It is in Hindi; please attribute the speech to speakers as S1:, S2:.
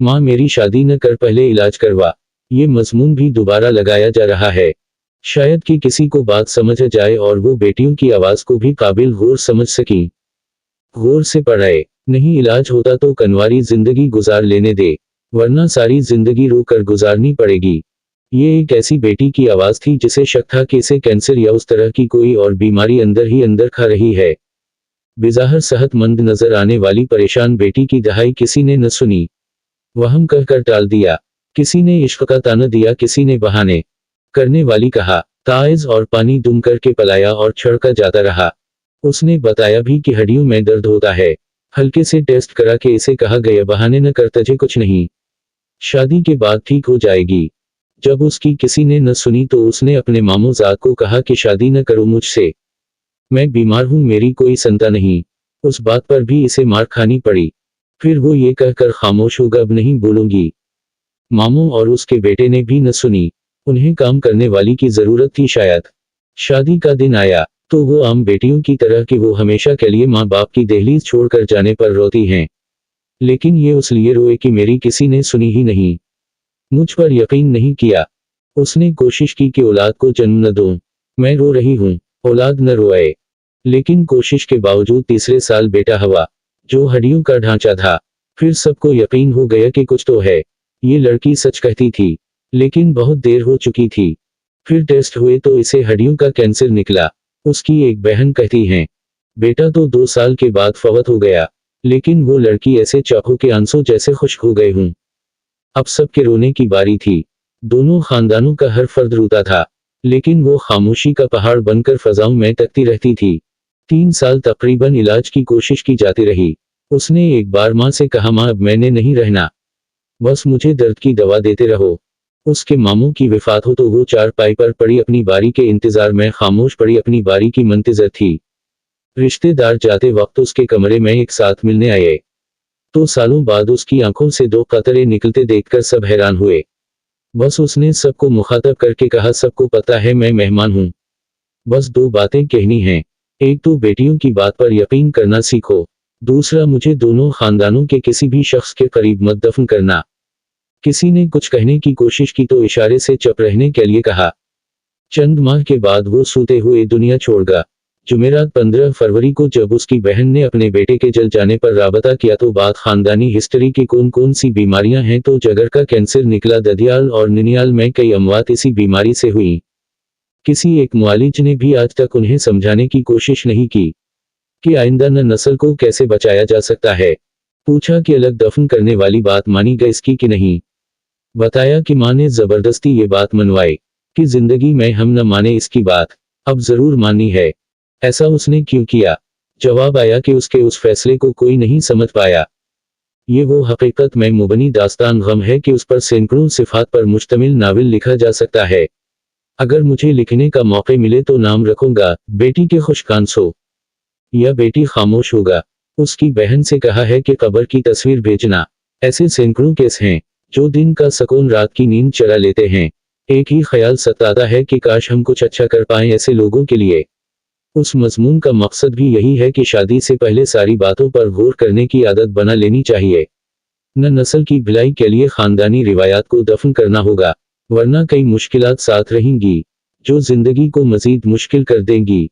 S1: माँ मेरी शादी न कर, पहले इलाज करवा। ये मजमून भी दोबारा लगाया जा रहा है, शायद कि किसी को बात समझ जाए और वो बेटियों की आवाज को भी काबिल गौर समझ सकी। गौर से पढ़ाए, नहीं इलाज होता तो कनवारी जिंदगी गुजार लेने दे, वरना सारी जिंदगी रो कर गुजारनी पड़ेगी। ये एक ऐसी बेटी की आवाज थी जिसे शक था कि इसे कैंसर या उस तरह की कोई और बीमारी अंदर ही अंदर खा रही है। बेज़ाहिर सेहतमंद नजर आने वाली परेशान बेटी की दहाई किसी ने न सुनी, वहम कहकर टाल दिया। किसी ने इश्क का ताना दिया, किसी ने बहाने करने वाली कहा। ताइज और पानी दुम करके पलाया और छड़का जाता रहा। उसने बताया भी कि हड्डियों में दर्द होता है, हल्के से टेस्ट करा के इसे कहा गया बहाने न कर, तुझे कुछ नहीं, शादी के बाद ठीक हो जाएगी। जब उसकी किसी ने न सुनी तो उसने अपने मामूजाद को कहा कि शादी न करो मुझसे, मैं बीमार हूं, मेरी कोई संतान नहीं। उस बात पर भी इसे मार खानी पड़ी। फिर वो ये कहकर खामोश होगा, अब नहीं बोलूंगी। मामू और उसके बेटे ने भी न सुनी, उन्हें काम करने वाली की जरूरत थी शायद। शादी का दिन आया तो वो आम बेटियों की तरह कि वो हमेशा के लिए माँ बाप की दहलीज छोड़कर जाने पर रोती हैं, लेकिन ये उस लिए रोए कि मेरी किसी ने सुनी ही नहीं, मुझ पर यकीन नहीं किया। उसने कोशिश की कि औलाद को जन्म न दूं, मैं रो रही हूं, औलाद न रोए। लेकिन कोशिश के बावजूद तीसरे साल बेटा हुआ, जो हड्डियों का ढांचा था। फिर सबको यकीन हो गया कि कुछ तो है। ये लड़की सच कहती थी, लेकिन बहुत देर हो चुकी थी। फिर टेस्ट हुए तो इसे हड्डियों का कैंसर निकला। उसकी एक बहन कहती हैं, बेटा तो 2 साल के बाद फौत हो गया, लेकिन वो लड़की ऐसे चाकू के आंसू जैसे खुश्क हो गए हूं। अब सबके रोने की बारी थी। दोनों खानदानों का हर फर्द रोता था, लेकिन वो खामोशी का पहाड़ बनकर फजाओं में तकती रहती थी। 3 साल तकरीबन इलाज की कोशिश की जाती रही। उसने एक बार माँ से कहा, माँ अब मैंने नहीं रहना, बस मुझे दर्द की दवा देते रहो। उसके मामू की वफात हो तो वो चारपाई पर पड़ी अपनी बारी के इंतजार में खामोश पड़ी अपनी बारी की मंतजर थी। रिश्तेदार जाते वक्त उसके कमरे में एक साथ मिलने आए, तो सालों बाद उसकी आंखों से 2 कतरे निकलते देखकर सब हैरान हुए। बस उसने सबको मुखातब करके कहा, सबको पता है मैं मेहमान हूँ, बस 2 बातें कहनी हैं। एक तो बेटियों की बात पर यकीन करना सीखो, दूसरा मुझे दोनों खानदानों के किसी भी शख्स के करीब मत दफन करना। किसी ने कुछ कहने की कोशिश की तो इशारे से चुप रहने के लिए कहा। चंद माह के बाद वो सूते हुए दुनिया छोड़ गया। जुमेरात 15 फरवरी को जब उसकी बहन ने अपने बेटे के जल जाने पर राबता किया तो बात खानदानी हिस्ट्री की कौन कौन सी बीमारियां हैं तो जगर का कैंसर निकला। ददियाल और निनियाल में कई अमवात इसी बीमारी से हुई। किसी एक मुआलिज ने भी आज तक उन्हें समझाने की कोशिश नहीं की कि आइंदा नस्ल को कैसे बचाया जा सकता है। पूछा कि अलग दफन करने वाली बात मानी गई इसकी कि नहीं। बताया कि माँ ने जबरदस्ती ये बात मनवाई कि जिंदगी में हम न माने इसकी बात, अब जरूर माननी है। ऐसा उसने क्यों किया? जवाब आया कि उसके उस फैसले को कोई नहीं समझ पाया। ये वो हकीकत में मुबनी दास्तान गम है कि उस पर सैकड़ों सिफात पर मुश्तमिल नावल लिखा जा सकता है। अगर मुझे लिखने का मौके मिले तो नाम रखूंगा बेटी के खुशकांसो, या बेटी खामोश होगा। उसकी बहन से कहा है कि कब्र की तस्वीर भेजना। ऐसे सैकड़ों केस हैं जो दिन का सुकून रात की नींद चरा लेते हैं। एक ही ख्याल सताता है कि काश हम कुछ अच्छा कर पाएं ऐसे लोगों के लिए। उस मजमून का मकसद भी यही है कि शादी से पहले सारी बातों पर गौर करने की आदत बना लेनी चाहिए। न नस्ल की भलाई के लिए खानदानी रिवायात को दफन करना होगा, वरना कई मुश्किलात साथ रहेंगी जो जिंदगी को मजीद मुश्किल कर देंगी।